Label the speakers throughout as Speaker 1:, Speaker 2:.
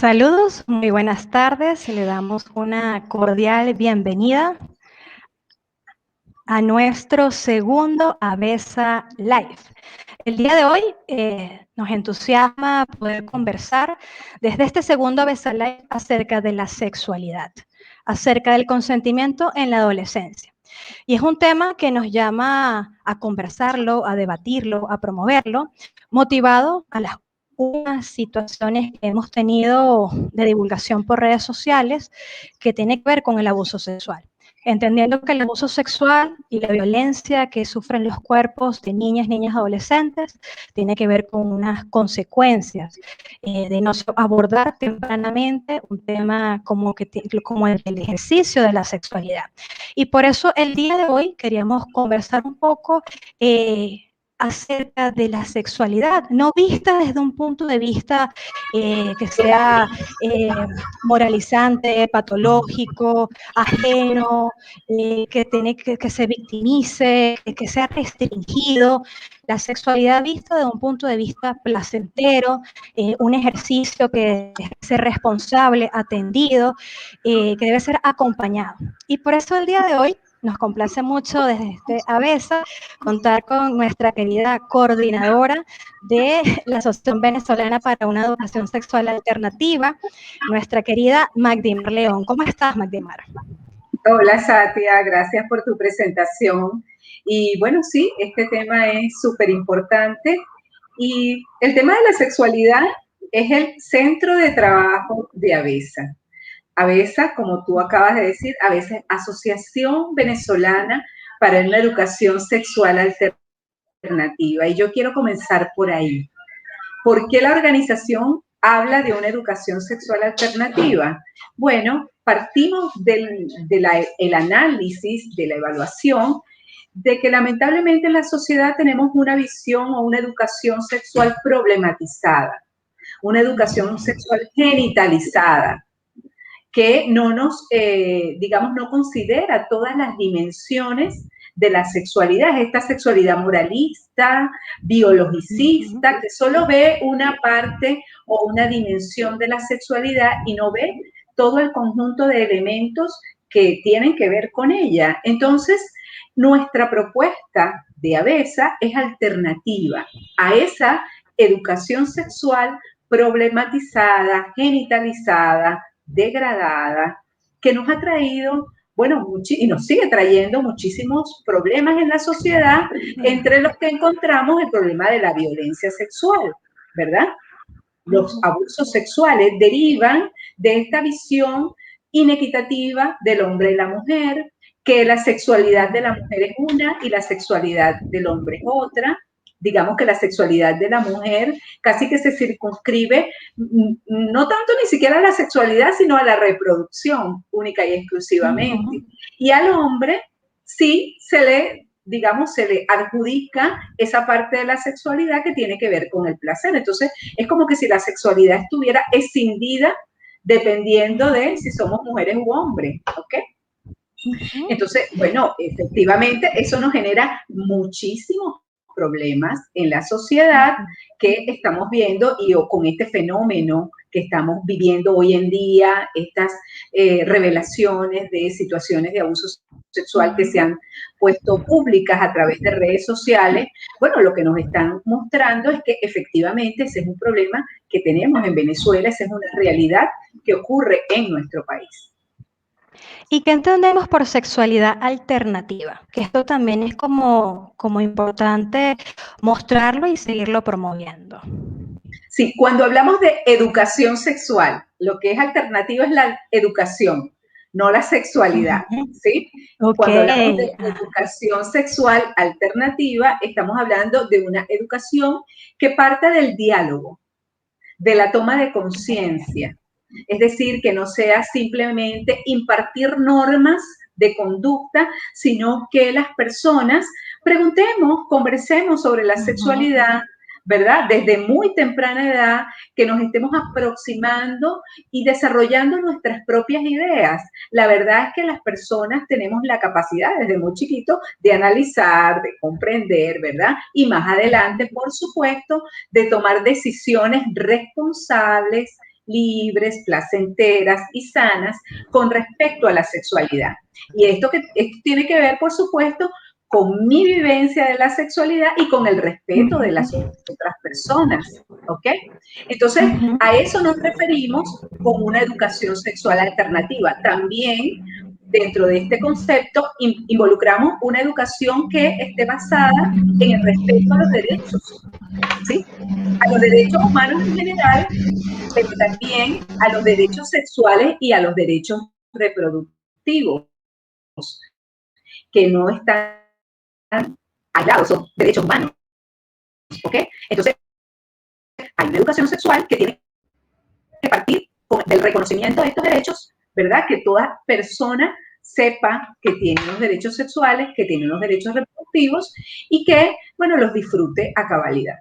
Speaker 1: Saludos, muy buenas tardes. Le damos una cordial bienvenida a nuestro segundo ABESA Live. El día de hoy nos entusiasma poder conversar desde este segundo ABESA Live acerca de la sexualidad, acerca del consentimiento en la adolescencia. Y es un tema que nos llama a conversarlo, a debatirlo, a promoverlo, motivado a las unas situaciones que hemos tenido de divulgación por redes sociales que tiene que ver con el abuso sexual. Entendiendo que el abuso sexual y la violencia que sufren los cuerpos de niñas, niñas, adolescentes, tiene que ver con unas consecuencias de no abordar tempranamente un tema como el ejercicio de la sexualidad. Y por eso el día de hoy queríamos conversar un poco acerca de la sexualidad, no vista desde un punto de vista que sea moralizante, patológico, ajeno, que se victimice, que sea restringido. La sexualidad vista desde un punto de vista placentero, un ejercicio que debe ser responsable, atendido, que debe ser acompañado. Y por eso el día de hoy nos complace mucho desde este ABESA contar con nuestra querida coordinadora de la Asociación Venezolana para una Educación Sexual Alternativa, nuestra querida Magdimar León. ¿Cómo estás, Magdimar?
Speaker 2: Hola, Satia, gracias por tu presentación. Y bueno, sí, este tema es súper importante y el tema de la sexualidad es el centro de trabajo de ABESA. ABESA, como tú acabas de decir, ABESA es Asociación Venezolana para una Educación Sexual Alternativa. Y yo quiero comenzar por ahí. ¿Por qué la organización habla de una educación sexual alternativa? Bueno, partimos del análisis, de la evaluación, de que lamentablemente en la sociedad tenemos una visión o una educación sexual problematizada, una educación sexual genitalizada, que no nos, digamos, no considera todas las dimensiones de la sexualidad, esta sexualidad moralista, biologicista, que solo ve una parte o una dimensión de la sexualidad y no ve todo el conjunto de elementos que tienen que ver con ella. Entonces, nuestra propuesta de ABESA es alternativa a esa educación sexual problematizada, genitalizada, degradada, que nos ha traído, bueno, y nos sigue trayendo muchísimos problemas en la sociedad, entre los que encontramos el problema de la violencia sexual, ¿verdad? Los abusos sexuales derivan de esta visión inequitativa del hombre y la mujer, que la sexualidad de la mujer es una y la sexualidad del hombre es otra. Digamos que la sexualidad de la mujer casi que se circunscribe no tanto ni siquiera a la sexualidad, sino a la reproducción única y exclusivamente. Y al hombre sí digamos, se le adjudica esa parte de la sexualidad que tiene que ver con el placer. Entonces, es como que si la sexualidad estuviera escindida dependiendo de si somos mujeres u hombres, ¿ok? Entonces, bueno, efectivamente, eso nos genera muchísimos problemas en la sociedad que estamos viendo y con este fenómeno que estamos viviendo hoy en día, estas revelaciones de situaciones de abuso sexual que se han puesto públicas a través de redes sociales, bueno, lo que nos están mostrando es que efectivamente ese es un problema que tenemos en Venezuela, esa es una realidad que ocurre en nuestro país.
Speaker 1: ¿Y qué entendemos por sexualidad alternativa? Que esto también es como importante mostrarlo y seguirlo promoviendo.
Speaker 2: Sí, cuando hablamos de educación sexual, lo que es alternativo es la educación, no la sexualidad, ¿sí? Okay. Cuando hablamos de educación sexual alternativa, estamos hablando de una educación que parte del diálogo, de la toma de conciencia. Es decir, que no sea simplemente impartir normas de conducta, sino que las personas preguntemos, conversemos sobre la sexualidad, ¿verdad? Desde muy temprana edad, que nos estemos aproximando y desarrollando nuestras propias ideas. La verdad es que las personas tenemos la capacidad desde muy chiquito de analizar, de comprender, ¿verdad? Y más adelante, por supuesto, de tomar decisiones responsables libres, placenteras y sanas con respecto a la sexualidad. Y esto tiene que ver, por supuesto, con mi vivencia de la sexualidad y con el respeto de las otras personas, ¿ok? Entonces, a eso nos referimos con una educación sexual alternativa. También, dentro de este concepto, involucramos una educación que esté basada en el respeto a los derechos, ¿sí? A los derechos humanos en general, pero también a los derechos sexuales y a los derechos reproductivos, que no están aislados, son derechos humanos, ¿ok? Entonces, hay una educación sexual que tiene que partir del reconocimiento de estos derechos, ¿verdad? Que toda persona sepa que tiene unos derechos sexuales, que tiene unos derechos reproductivos y que, bueno, los disfrute a cabalidad.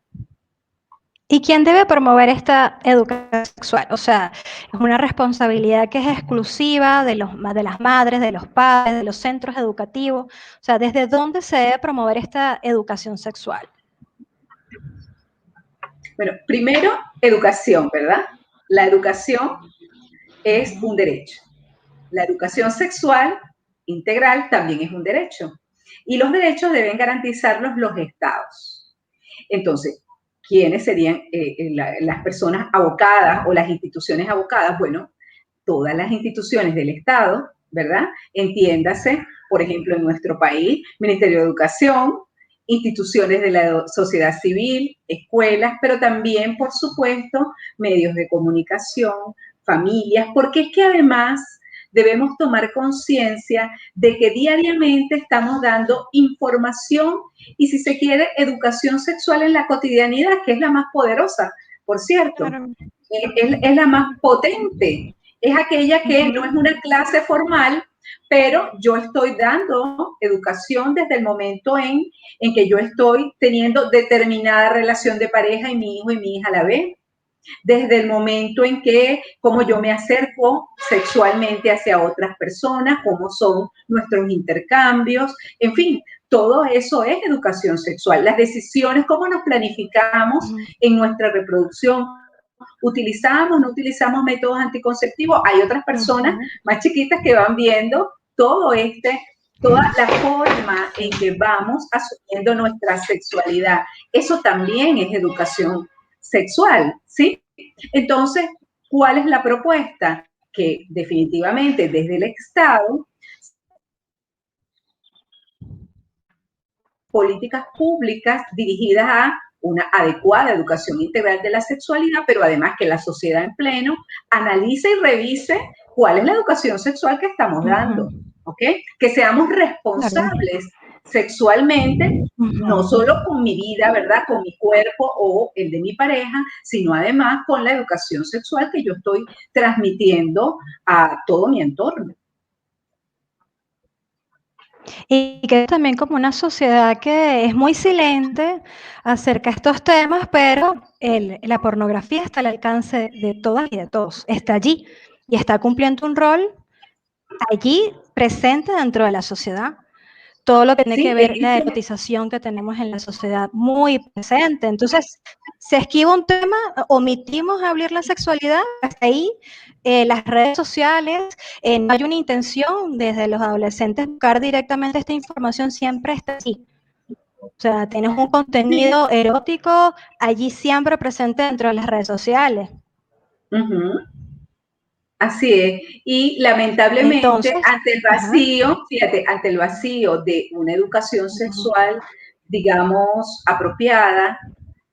Speaker 1: ¿Y quién debe promover esta educación sexual? O sea, es una responsabilidad que es exclusiva de las madres, de los padres, de los centros educativos. O sea, ¿desde dónde se debe promover esta educación sexual?
Speaker 2: Bueno, primero, educación, ¿verdad? La educación es un derecho. La educación sexual integral también es un derecho. Y los derechos deben garantizarlos los estados. Entonces, ¿quiénes serían las personas abocadas o las instituciones abocadas? Bueno, todas las instituciones del Estado, ¿verdad? Entiéndase, por ejemplo, en nuestro país, Ministerio de Educación, instituciones de la sociedad civil, escuelas, pero también, por supuesto, medios de comunicación, familias, porque es que además debemos tomar conciencia de que diariamente estamos dando información y, si se quiere, educación sexual en la cotidianidad, que es la más poderosa, por cierto,
Speaker 1: Claro.
Speaker 2: es la más potente, es aquella que no es una clase formal, pero yo estoy dando educación desde el momento en que yo estoy teniendo determinada relación de pareja y mi hijo y mi hija la ven, desde el momento en que, cómo yo me acerco sexualmente hacia otras personas, cómo son nuestros intercambios, en fin, todo eso es educación sexual. Las decisiones, cómo nos planificamos en nuestra reproducción, utilizamos, no utilizamos métodos anticonceptivos. Hay otras personas más chiquitas que van viendo todo toda la forma en que vamos asumiendo nuestra sexualidad. Eso también es educación sexual, ¿sí? Entonces, ¿cuál es la propuesta? Que definitivamente desde el Estado, políticas públicas dirigidas a una adecuada educación integral de la sexualidad, pero además que la sociedad en pleno analice y revise cuál es la educación sexual que estamos dando, ¿ok? Que seamos responsables sexualmente, no solo con mi vida, ¿verdad? Con mi cuerpo o el de mi pareja, sino además con la educación sexual que yo estoy transmitiendo a todo mi entorno.
Speaker 1: Y que también como una sociedad que es muy silente acerca de estos temas, pero la pornografía está al alcance de todas y de todos, está allí y está cumpliendo un rol allí presente dentro de la sociedad. Todo lo que tiene que
Speaker 2: Sí,
Speaker 1: ver la erotización que tenemos en la sociedad muy presente. Entonces, se esquiva un tema, omitimos hablar la sexualidad, hasta ahí las redes sociales, no hay una intención desde los adolescentes buscar directamente esta información, siempre está así. O sea, tienes un contenido erótico allí siempre presente dentro de las redes sociales.
Speaker 2: Así es. Y lamentablemente,
Speaker 1: Entonces,
Speaker 2: ante el vacío, fíjate, ante el vacío de una educación sexual, digamos, apropiada,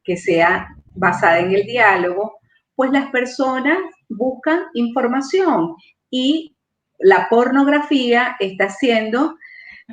Speaker 2: que sea basada en el diálogo, pues las personas buscan información y la pornografía está siendo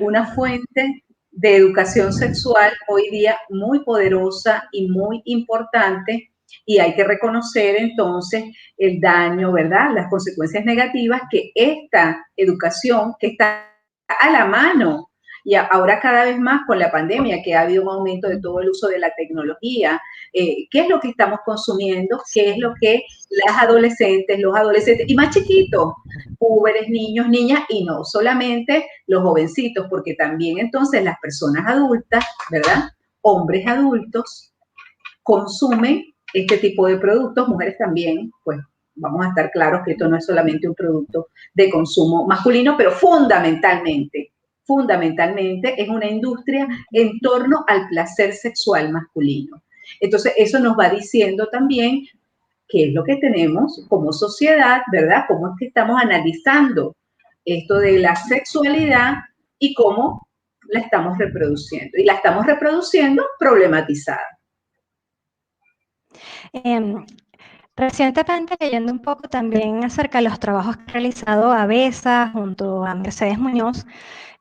Speaker 2: una fuente de educación sexual hoy día muy poderosa y muy importante, y hay que reconocer entonces el daño, ¿verdad? Las consecuencias negativas que esta educación, que está a la mano, y ahora cada vez más con la pandemia, que ha habido un aumento de todo el uso de la tecnología, ¿qué es lo que estamos consumiendo? ¿Qué es lo que las adolescentes, los adolescentes, y más chiquitos, púberes, niños, niñas, y no solamente los jovencitos, porque también entonces las personas adultas, ¿verdad? Hombres adultos consumen este tipo de productos, mujeres también, pues vamos a estar claros que esto no es solamente un producto de consumo masculino, pero fundamentalmente es una industria en torno al placer sexual masculino. Entonces, eso nos va diciendo también qué es lo que tenemos como sociedad, ¿verdad? Cómo es que estamos analizando esto de la sexualidad y cómo la estamos reproduciendo. Y la estamos reproduciendo problematizada.
Speaker 1: Recientemente leyendo un poco también acerca de los trabajos que ha realizado Avesa junto a Mercedes Muñoz,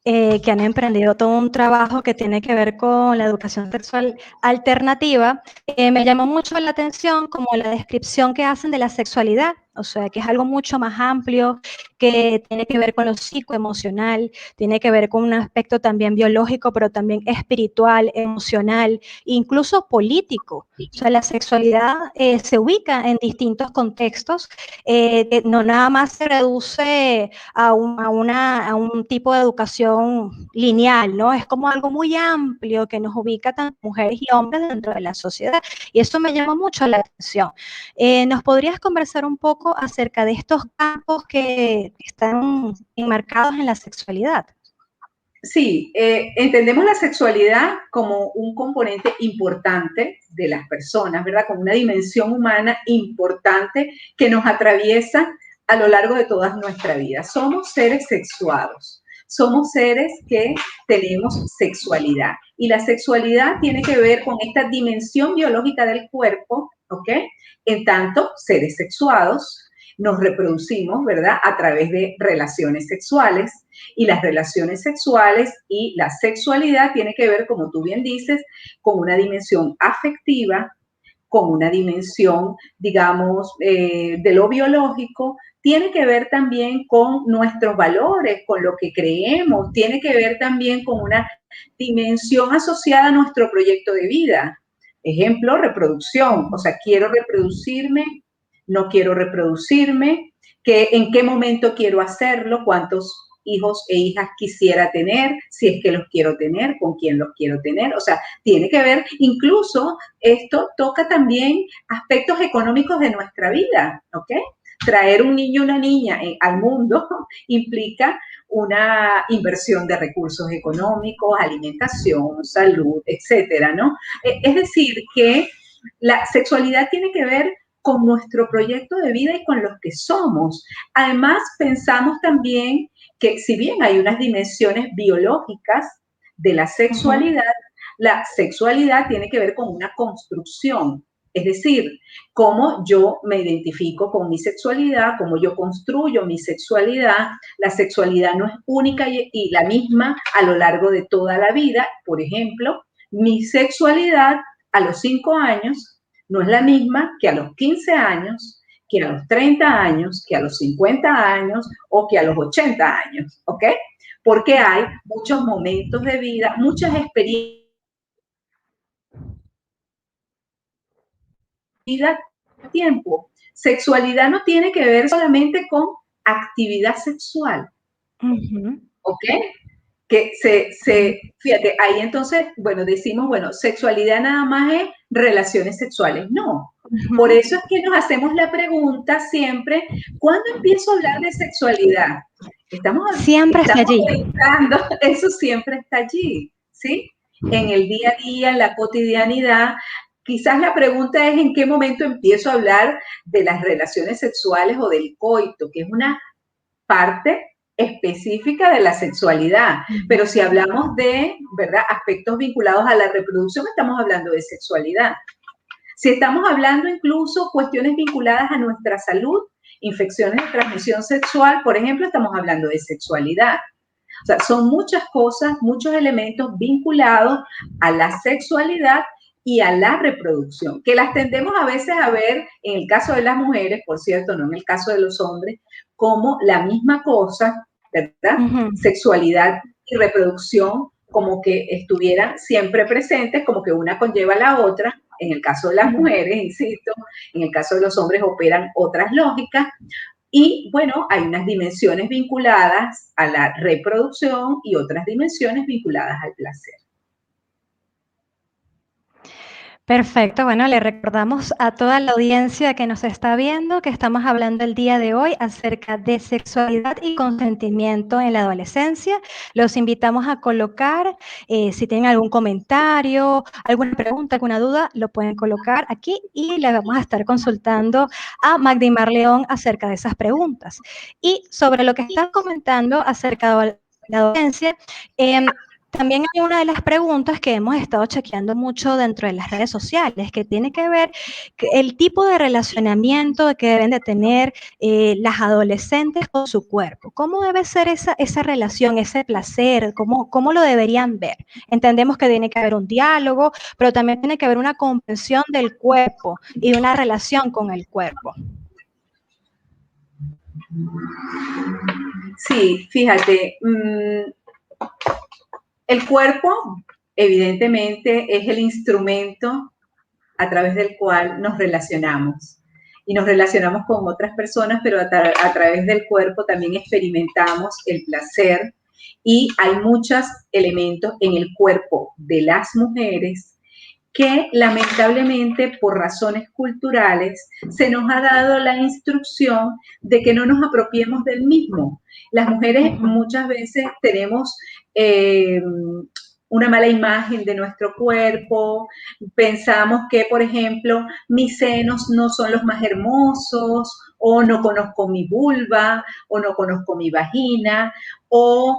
Speaker 1: que han emprendido todo un trabajo que tiene que ver con la educación sexual alternativa, me llamó mucho la atención como la descripción que hacen de la sexualidad, o sea, que es algo mucho más amplio, que tiene que ver con lo psicoemocional, tiene que ver con un aspecto también biológico, pero también espiritual, emocional, incluso político. O sea, la sexualidad se ubica en distintos contextos, que no nada más se reduce a un tipo de educación lineal, ¿no? Es como algo muy amplio que nos ubica tanto mujeres y hombres dentro de la sociedad. Y eso me llama mucho la atención. ¿Nos podrías conversar un poco acerca de estos campos que están enmarcados en la sexualidad?
Speaker 2: Sí, entendemos la sexualidad como un componente importante de las personas, ¿verdad? Como una dimensión humana importante que nos atraviesa a lo largo de toda nuestra vida. Somos seres sexuados, somos seres que tenemos sexualidad. Y la sexualidad tiene que ver con esta dimensión biológica del cuerpo, ¿ok? En tanto, seres sexuados, nos reproducimos, ¿verdad? A través de relaciones sexuales, y las relaciones sexuales y la sexualidad tiene que ver, como tú bien dices, con una dimensión afectiva, con una dimensión, digamos, de lo biológico, tiene que ver también con nuestros valores, con lo que creemos, tiene que ver también con una dimensión asociada a nuestro proyecto de vida. Ejemplo, reproducción, o sea, quiero reproducirme, no quiero reproducirme, en qué momento quiero hacerlo, cuántos hijos e hijas quisiera tener, si es que los quiero tener, con quién los quiero tener, o sea, tiene que ver, incluso esto toca también aspectos económicos de nuestra vida, ¿ok? Traer un niño o una niña al mundo implica una inversión de recursos económicos, alimentación, salud, etcétera, ¿no? Es decir, que la sexualidad tiene que ver con nuestro proyecto de vida y con los que somos. Además, pensamos también que si bien hay unas dimensiones biológicas de la sexualidad tiene que ver con una construcción, es decir, cómo yo me identifico con mi sexualidad, cómo yo construyo mi sexualidad. La sexualidad no es única y la misma a lo largo de toda la vida. Por ejemplo, mi sexualidad a los 5 años no es la misma que a los 15 años, que a los 30 años, que a los 50 años o que a los 80 años, ¿ok? Porque hay muchos momentos de vida, muchas experiencias, tiempo. Sexualidad no tiene que ver solamente con actividad sexual, ¿ok? Que fíjate, ahí entonces, bueno, decimos, bueno, sexualidad nada más es relaciones sexuales. No. Por eso es que nos hacemos la pregunta siempre, ¿cuándo empiezo a hablar de sexualidad?
Speaker 1: Siempre está allí.
Speaker 2: Pensando, eso siempre está allí, ¿sí? En el día a día, en la cotidianidad. Quizás la pregunta es en qué momento empiezo a hablar de las relaciones sexuales o del coito, que es una parte específica de la sexualidad. Pero si hablamos de, ¿verdad?, aspectos vinculados a la reproducción, estamos hablando de sexualidad. Si estamos hablando incluso cuestiones vinculadas a nuestra salud, infecciones de transmisión sexual, por ejemplo, estamos hablando de sexualidad. O sea, son muchas cosas, muchos elementos vinculados a la sexualidad y a la reproducción, que las tendemos a veces a ver, en el caso de las mujeres, por cierto, no en el caso de los hombres, como la misma cosa, ¿verdad? Sexualidad y reproducción como que estuvieran siempre presentes, como que una conlleva a la otra. En el caso de las mujeres, insisto, en el caso de los hombres operan otras lógicas. Y bueno, hay unas dimensiones vinculadas a la reproducción y otras dimensiones vinculadas al placer.
Speaker 1: Perfecto, bueno, le recordamos a toda la audiencia que nos está viendo que estamos hablando el día de hoy acerca de sexualidad y consentimiento en la adolescencia. Los invitamos a colocar, si tienen algún comentario, alguna pregunta, alguna duda, lo pueden colocar aquí y le vamos a estar consultando a Magdimar León acerca de esas preguntas. Y sobre lo que están comentando acerca de la adolescencia, también hay una de las preguntas que hemos estado chequeando mucho dentro de las redes sociales, que tiene que ver el tipo de relacionamiento que deben de tener las adolescentes con su cuerpo. ¿Cómo debe ser esa relación, ese placer? ¿Cómo lo deberían ver? Entendemos que tiene que haber un diálogo, pero también tiene que haber una comprensión del cuerpo y de una relación con el cuerpo.
Speaker 2: Sí, fíjate, el cuerpo evidentemente es el instrumento a través del cual nos relacionamos. Y nos relacionamos con otras personas, pero a través del cuerpo también experimentamos el placer. Y hay muchos elementos en el cuerpo de las mujeres que lamentablemente por razones culturales se nos ha dado la instrucción de que no nos apropiemos del mismo. Las mujeres muchas veces tenemos una mala imagen de nuestro cuerpo, pensamos que, por ejemplo, mis senos no son los más hermosos, o no conozco mi vulva, o no conozco mi vagina, o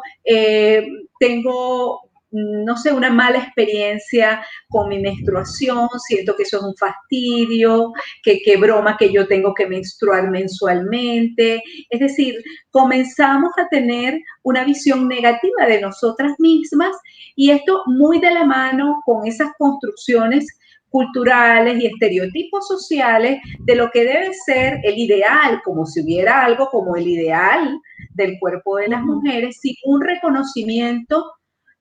Speaker 2: tengo, no sé, una mala experiencia con mi menstruación, siento que eso es un fastidio, que broma que yo tengo que menstruar mensualmente. Es decir, comenzamos a tener una visión negativa de nosotras mismas y esto muy de la mano con esas construcciones culturales y estereotipos sociales de lo que debe ser el ideal, como si hubiera algo como el ideal del cuerpo de las mujeres, sin un reconocimiento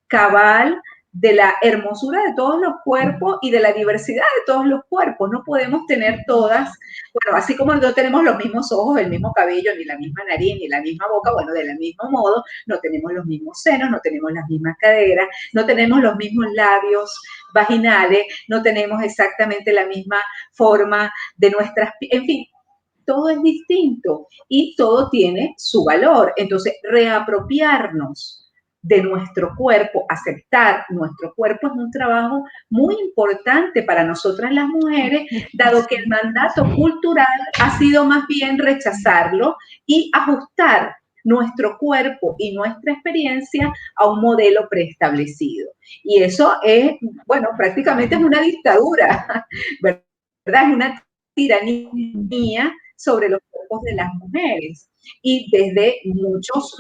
Speaker 2: cabal de la hermosura de todos los cuerpos y de la diversidad de todos los cuerpos. No podemos tener todas, bueno, así como no tenemos los mismos ojos, el mismo cabello, ni la misma nariz, ni la misma boca, bueno, del mismo modo, no tenemos los mismos senos, no tenemos las mismas caderas, no tenemos los mismos labios vaginales, no tenemos exactamente la misma forma de nuestras, en fin, todo es distinto y todo tiene su valor. Entonces, reapropiarnos de nuestro cuerpo, aceptar nuestro cuerpo es un trabajo muy importante para nosotras las mujeres, dado que el mandato cultural ha sido más bien rechazarlo y ajustar nuestro cuerpo y nuestra experiencia a un modelo preestablecido. Y eso es, bueno, prácticamente es una dictadura, ¿verdad? Es una tiranía sobre los cuerpos de las mujeres. Y desde muchos,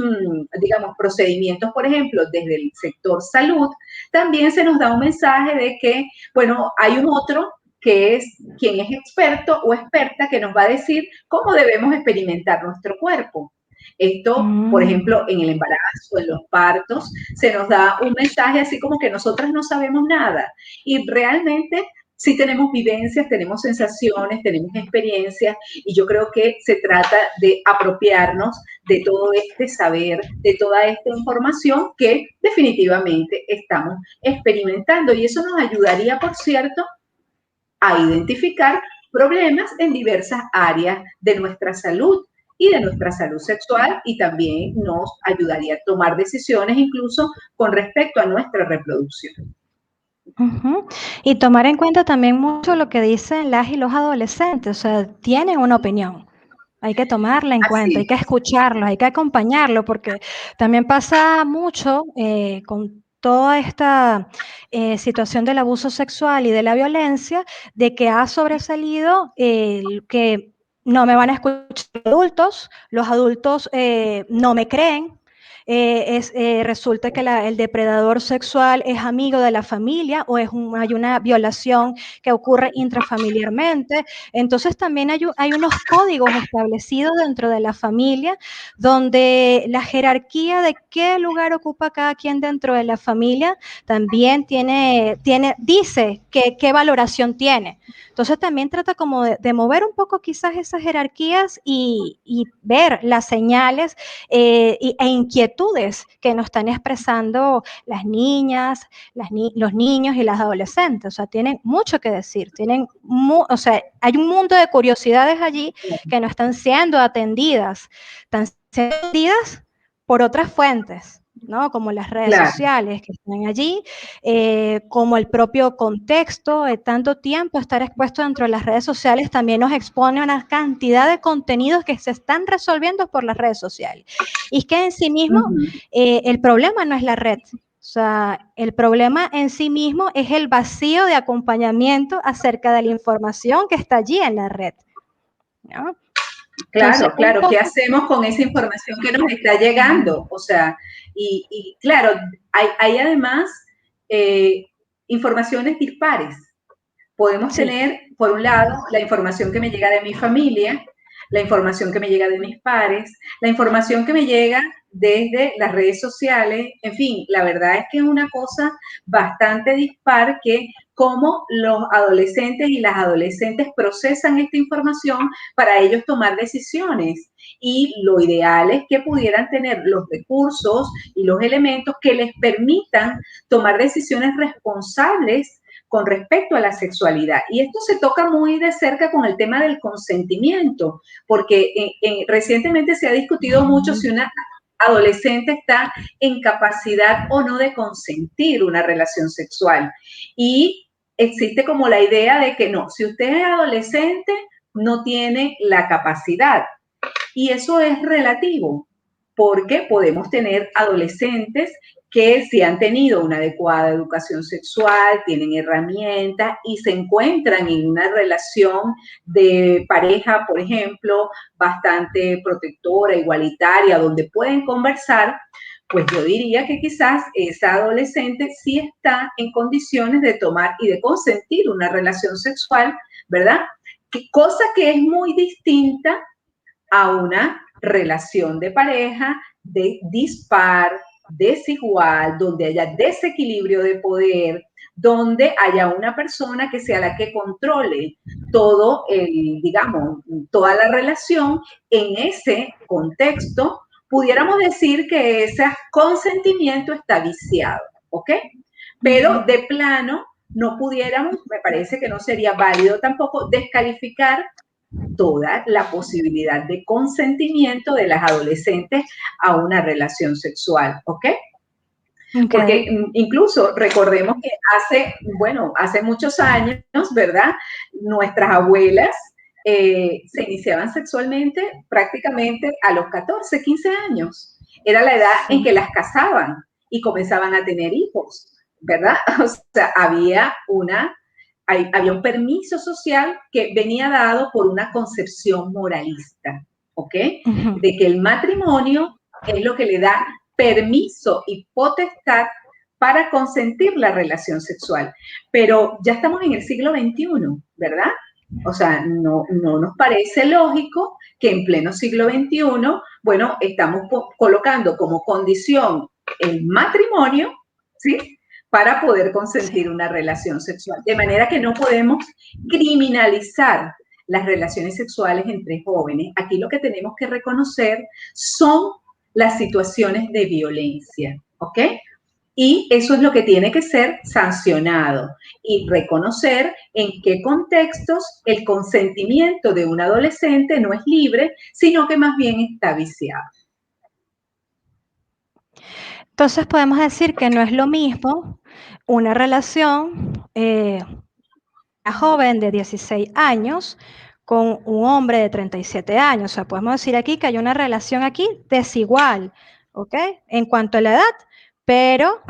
Speaker 2: digamos, procedimientos, por ejemplo, desde el sector salud, también se nos da un mensaje de que, bueno, hay un otro que es quien es experto o experta que nos va a decir cómo debemos experimentar nuestro cuerpo. Esto, por ejemplo, en el embarazo, en los partos, se nos da un mensaje así como que nosotras no sabemos nada. Y realmente sí tenemos vivencias, tenemos sensaciones, tenemos experiencias y yo creo que se trata de apropiarnos de todo este saber, de toda esta información que definitivamente estamos experimentando y eso nos ayudaría, por cierto, a identificar problemas en diversas áreas de nuestra salud y de nuestra salud sexual y también nos ayudaría a tomar decisiones incluso con respecto a nuestra reproducción.
Speaker 1: Y tomar en cuenta también mucho lo que dicen las y los adolescentes, o sea, tienen una opinión. Hay que tomarla en cuenta, hay que escucharlos, hay que acompañarlo, porque también pasa mucho con toda esta situación del abuso sexual y de la violencia, de que ha sobresalido que no me van a escuchar los adultos no me creen. Resulta que el depredador sexual es amigo de la familia o hay una violación que ocurre intrafamiliarmente. Entonces también hay unos códigos establecidos dentro de la familia donde la jerarquía de qué lugar ocupa cada quien dentro de la familia también dice qué valoración tiene. Entonces también trata como de mover un poco quizás esas jerarquías y ver las señales e inquietudes inquietudes que nos están expresando las niñas, los niños y las adolescentes. O sea, tienen mucho que decir, o sea, hay un mundo de curiosidades allí que no están siendo atendidas, están siendo atendidas por otras fuentes, ¿no? Como las redes sociales que están allí, como el propio contexto de tanto tiempo estar expuesto dentro de las redes sociales también nos expone a una cantidad de contenidos que se están resolviendo por las redes sociales. Y es que en sí mismo el problema no es la red. O sea, el problema en sí mismo es el vacío de acompañamiento acerca de la información que está allí en la red, ¿no?
Speaker 2: Claro, claro, ¿qué hacemos con esa información que nos está llegando? O sea, y claro, hay además informaciones dispares. Podemos tener, por un lado, la información que me llega de mi familia, la información que me llega de mis pares, la información que me llega desde las redes sociales, en fin, la verdad es que es una cosa bastante dispar que cómo los adolescentes y las adolescentes procesan esta información para ellos tomar decisiones. Y lo ideal es que pudieran tener los recursos y los elementos que les permitan tomar decisiones responsables con respecto a la sexualidad. Y esto se toca muy de cerca con el tema del consentimiento, porque recientemente se ha discutido mucho si una adolescente está en capacidad o no de consentir una relación sexual. Y existe como la idea de que no, si usted es adolescente, no tiene la capacidad. Y eso es relativo, porque podemos tener adolescentes que si han tenido una adecuada educación sexual, tienen herramientas y se encuentran en una relación de pareja, por ejemplo, bastante protectora, igualitaria, donde pueden conversar, pues yo diría que quizás esa adolescente sí está en condiciones de tomar y de consentir una relación sexual, ¿verdad? Cosa que es muy distinta a una relación de pareja de dispar, desigual, donde haya desequilibrio de poder, donde haya una persona que sea la que controle todo digamos, toda la relación. En ese contexto, pudiéramos decir que ese consentimiento está viciado, ¿ok? Pero de plano, no pudiéramos, me parece que no sería válido tampoco descalificar toda la posibilidad de consentimiento de las adolescentes a una relación sexual, ¿ok? Porque incluso recordemos que hace muchos años, ¿verdad? Nuestras abuelas se iniciaban sexualmente prácticamente a los 14, 15 años. Era la edad en que las casaban y comenzaban a tener hijos, ¿verdad? O sea, había un permiso social que venía dado por una concepción moralista, ¿ok? De que el matrimonio es lo que le da permiso y potestad para consentir la relación sexual. Pero ya estamos en el siglo XXI, ¿verdad? O sea, no nos parece lógico que en pleno siglo XXI, bueno, estamos colocando como condición el matrimonio, ¿sí? Para poder consentir una relación sexual. De manera que no podemos criminalizar las relaciones sexuales entre jóvenes. Aquí lo que tenemos que reconocer son las situaciones de violencia, ¿ok? Y eso es lo que tiene que ser sancionado y reconocer en qué contextos el consentimiento de un adolescente no es libre, sino que más bien está viciado.
Speaker 1: Entonces podemos decir que no es lo mismo una relación, una joven de 16 años con un hombre de 37 años. O sea, podemos decir aquí que hay una relación aquí desigual, ¿ok? En cuanto a la edad, pero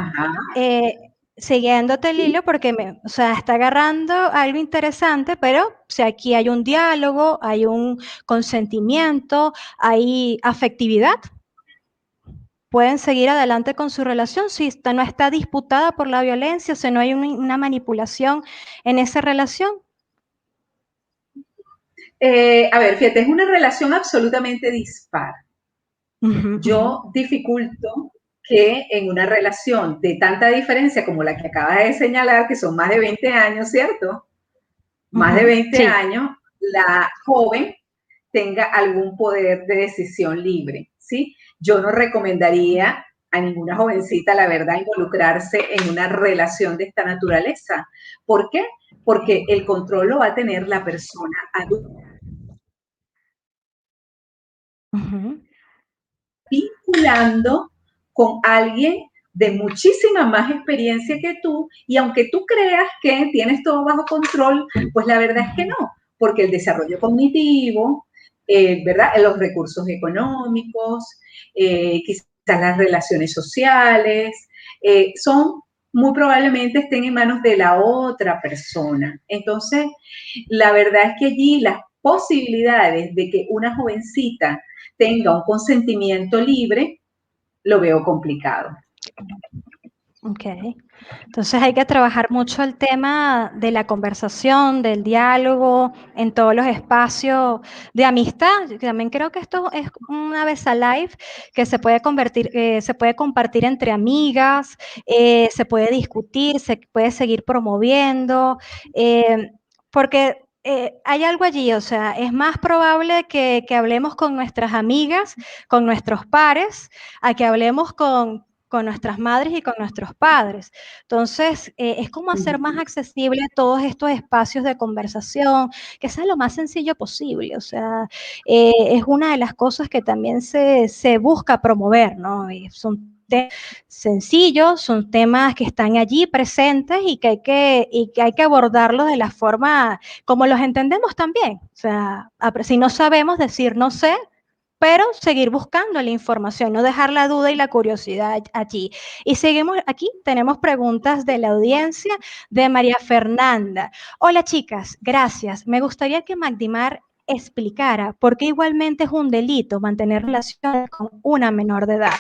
Speaker 1: siguiéndote el hilo porque o sea, está agarrando algo interesante, pero o sea, aquí hay un diálogo, hay un consentimiento, hay afectividad. Pueden seguir adelante con su relación si no está disputada por la violencia, si no hay una manipulación en esa relación.
Speaker 2: A ver, fíjate, es una relación absolutamente dispar. Yo dificulto que en una relación de tanta diferencia como la que acabas de señalar, que son más de 20 años, ¿cierto? Más de 20 años, la joven tenga algún poder de decisión libre, ¿sí? yo no recomendaría a ninguna jovencita, la verdad, involucrarse en una relación de esta naturaleza. ¿Por qué? Porque el control lo va a tener la persona adulta. Vinculando con alguien de muchísima más experiencia que tú, y aunque tú creas que tienes todo bajo control, pues la verdad es que no, porque el desarrollo cognitivo, ¿verdad? Los recursos económicos, quizás las relaciones sociales, son muy probablemente estén en manos de la otra persona. Entonces, la verdad es que allí las posibilidades de que una jovencita tenga un consentimiento libre, lo veo complicado.
Speaker 1: Ok. Entonces hay que trabajar mucho el tema de la conversación, del diálogo, en todos los espacios de amistad. Yo también creo que esto es una vez a live que se puede convertir, se puede compartir entre amigas, se puede discutir, se puede seguir promoviendo, porque hay algo allí, o sea, es más probable que hablemos con nuestras amigas, con nuestros pares, a que hablemos con nuestras madres y con nuestros padres. Entonces, es como hacer más accesible todos estos espacios de conversación, que sea lo más sencillo posible. O sea, es una de las cosas que también se busca promover, ¿no? Y son sencillos, son temas que están allí presentes y que hay que abordarlos de la forma como los entendemos también. O sea, si no sabemos decir no sé, pero seguir buscando la información, no dejar la duda y la curiosidad allí. Y seguimos aquí, tenemos preguntas de la audiencia de María Fernanda. Hola chicas, gracias. Me gustaría que Magdimar explicara por qué igualmente es un delito mantener relaciones con una menor de edad,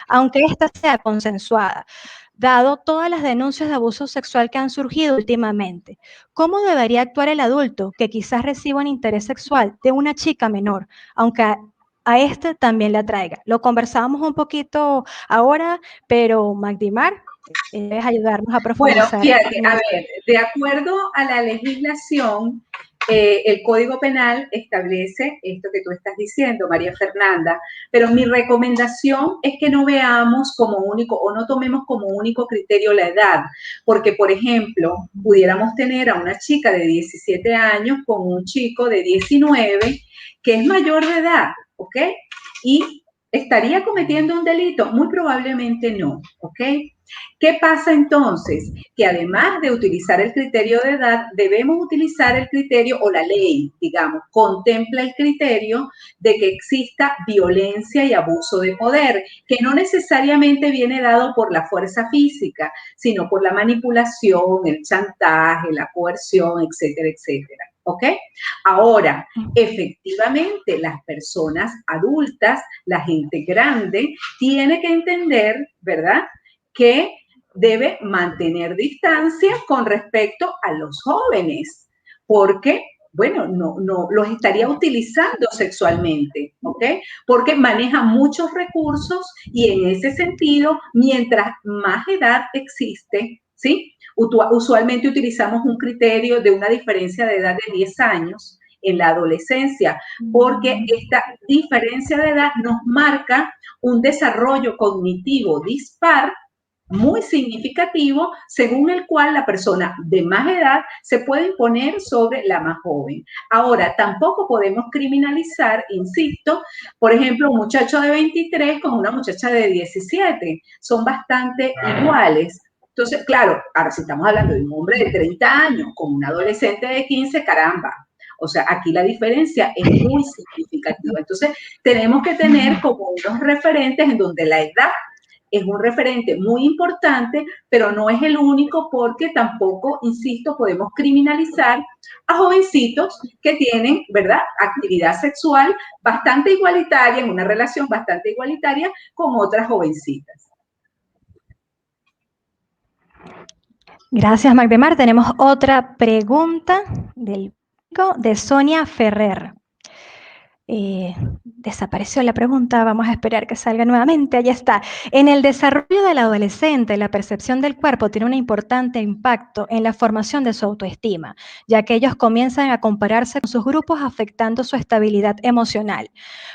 Speaker 1: aunque ésta sea consensuada, dado todas las denuncias de abuso sexual que han surgido últimamente. ¿Cómo debería actuar el adulto que quizás reciba un interés sexual de una chica menor, aunque a este también le atraiga? Lo conversábamos un poquito ahora, pero Magdimar, debes ayudarnos a
Speaker 2: Bueno,
Speaker 1: profundizar
Speaker 2: fíjate,
Speaker 1: en
Speaker 2: a
Speaker 1: eso.
Speaker 2: ver, de acuerdo a la legislación, el Código Penal establece esto que tú estás diciendo, María Fernanda, pero mi recomendación es que no veamos como único o no tomemos como único criterio la edad, porque, por ejemplo, pudiéramos tener a una chica de 17 años con un chico de 19 que es mayor de edad, ¿ok? Y estaría cometiendo un delito, muy probablemente no, ¿ok? ¿Qué pasa entonces? Que además de utilizar el criterio de edad, debemos utilizar el criterio, o la ley, digamos, contempla el criterio de que exista violencia y abuso de poder, que no necesariamente viene dado por la fuerza física, sino por la manipulación, el chantaje, la coerción, etcétera, etcétera. ¿Ok? Ahora, efectivamente, las personas adultas, la gente grande, tiene que entender, ¿verdad?, que debe mantener distancia con respecto a los jóvenes, porque, bueno, no los estaría utilizando sexualmente, ¿ok? Porque maneja muchos recursos y en ese sentido, mientras más edad existe, ¿sí? Usualmente utilizamos un criterio de una diferencia de edad de 10 años en la adolescencia, porque esta diferencia de edad nos marca un desarrollo cognitivo dispar muy significativo, según el cual la persona de más edad se puede imponer sobre la más joven. Ahora, tampoco podemos criminalizar, insisto, por ejemplo, un muchacho de 23 con una muchacha de 17. Son bastante iguales. Entonces, claro, ahora si estamos hablando de un hombre de 30 años con un adolescente de 15, caramba. O sea, aquí la diferencia es muy significativa. Entonces, tenemos que tener como unos referentes en donde la edad es un referente muy importante, pero no es el único porque tampoco, insisto, podemos criminalizar a jovencitos que tienen, ¿verdad?, actividad sexual bastante igualitaria, en una relación bastante igualitaria con otras jovencitas.
Speaker 1: Gracias, Magdemar. Tenemos otra pregunta de Sonia Ferrer. Desapareció la pregunta, vamos a esperar que salga nuevamente, allá está. En el desarrollo del adolescente, la percepción del cuerpo tiene un importante impacto en la formación de su autoestima, ya que ellos comienzan a compararse con sus grupos afectando su estabilidad emocional.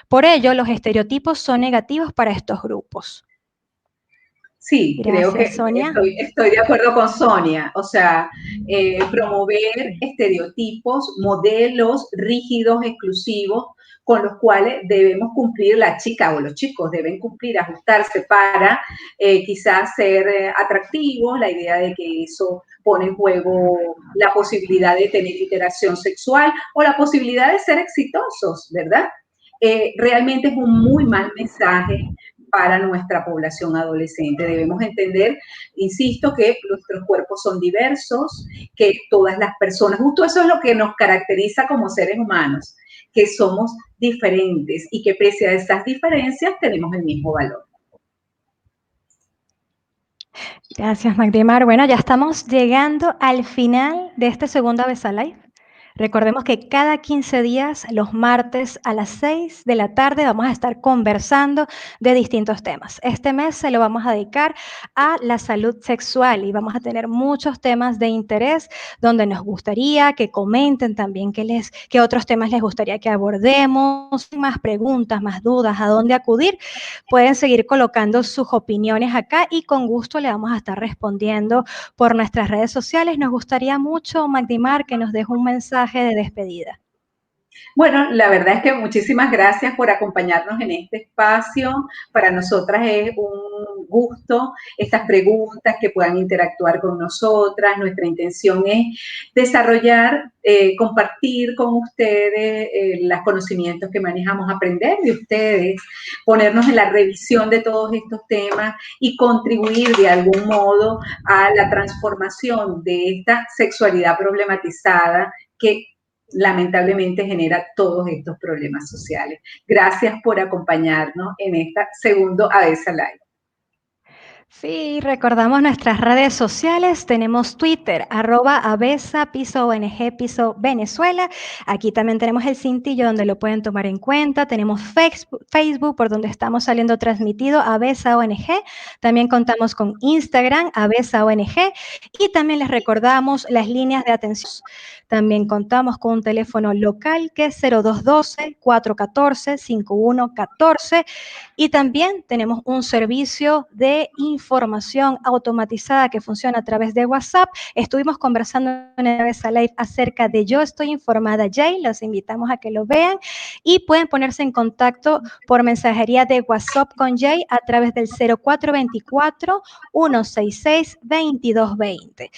Speaker 1: Por ello, los estereotipos son negativos para estos grupos.
Speaker 2: Sí, creo que
Speaker 1: Gracias, Sonia.
Speaker 2: estoy de acuerdo con Sonia. O sea, promover estereotipos, modelos rígidos, exclusivos, con los cuales debemos cumplir la chica o los chicos deben cumplir, ajustarse para quizás ser atractivos, la idea de que eso pone en juego la posibilidad de tener interacción sexual o la posibilidad de ser exitosos, ¿verdad? Realmente es un muy mal mensaje para nuestra población adolescente. Debemos entender, insisto, que nuestros cuerpos son diversos, que todas las personas, justo eso es lo que nos caracteriza como seres humanos, que somos diferentes y que pese a esas diferencias tenemos el mismo valor.
Speaker 1: Gracias, Magdimar. Bueno, ya estamos llegando al final de este segundo Besa Live. Recordemos que cada 15 días, los martes a las 6 de la tarde, vamos a estar conversando de distintos temas. Este mes se lo vamos a dedicar a la salud sexual y vamos a tener muchos temas de interés donde nos gustaría que comenten también qué otros temas les gustaría que abordemos, más preguntas, más dudas, a dónde acudir. Pueden seguir colocando sus opiniones acá y con gusto le vamos a estar respondiendo por nuestras redes sociales. Nos gustaría mucho, Magdimar, que nos deje un mensaje de despedida.
Speaker 2: Bueno, la verdad es que muchísimas gracias por acompañarnos en este espacio. Para nosotras es un gusto estas preguntas que puedan interactuar con nosotras. Nuestra intención es desarrollar, compartir con ustedes los conocimientos que manejamos, aprender de ustedes, ponernos en la revisión de todos estos temas y contribuir de algún modo a la transformación de esta sexualidad problematizada que lamentablemente genera todos estos problemas sociales. Gracias por acompañarnos en esta segundo Avesa Live.
Speaker 1: Sí, recordamos nuestras redes sociales. Tenemos Twitter, @avesa, _ONG, Venezuela. Aquí también tenemos el cintillo donde lo pueden tomar en cuenta. Tenemos Facebook, por donde estamos saliendo transmitido, Avesa ONG. También contamos con Instagram, Avesa ONG. Y también les recordamos las líneas de atención. También contamos con un teléfono local que es 0212-414-5114. Y también tenemos un servicio de información automatizada que funciona a través de WhatsApp. Estuvimos conversando en Avesa Live acerca de Yo Estoy Informada Jay, los invitamos a que lo vean y pueden ponerse en contacto por mensajería de WhatsApp con Jay a través del 0424-166-2220.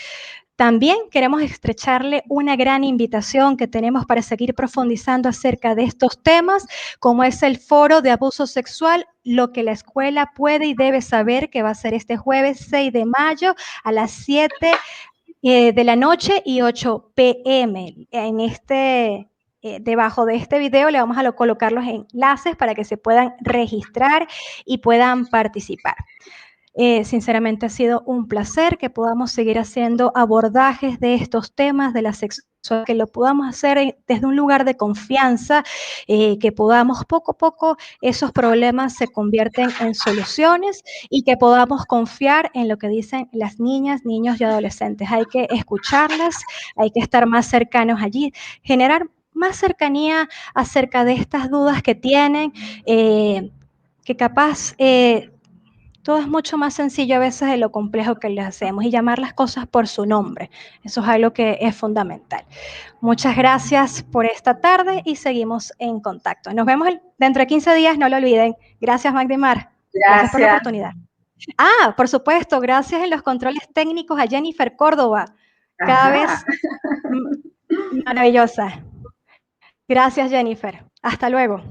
Speaker 1: También queremos estrecharle una gran invitación que tenemos para seguir profundizando acerca de estos temas, como es el foro de abuso sexual, lo que la escuela puede y debe saber, que va a ser este jueves 6 de mayo a las 7 de la noche y 8 p.m. Debajo de este video le vamos a colocar los enlaces para que se puedan registrar y puedan participar. Sinceramente ha sido un placer que podamos seguir haciendo abordajes de estos temas de la sexualidad, que lo podamos hacer desde un lugar de confianza, que podamos poco a poco esos problemas se convierten en soluciones y que podamos confiar en lo que dicen las niñas, niños y adolescentes. Hay que escucharlas, hay que estar más cercanos allí, generar más cercanía acerca de estas dudas que tienen, que capaz todo es mucho más sencillo a veces de lo complejo que le hacemos y llamar las cosas por su nombre. Eso es algo que es fundamental. Muchas gracias por esta tarde y seguimos en contacto. Nos vemos dentro de 15 días, no lo olviden. Gracias, Magdimar. Gracias por la
Speaker 2: Gracias.
Speaker 1: oportunidad. Por supuesto, gracias en los controles técnicos a Jennifer Córdoba. Cada
Speaker 2: Ajá.
Speaker 1: vez maravillosa. Gracias, Jennifer. Hasta luego.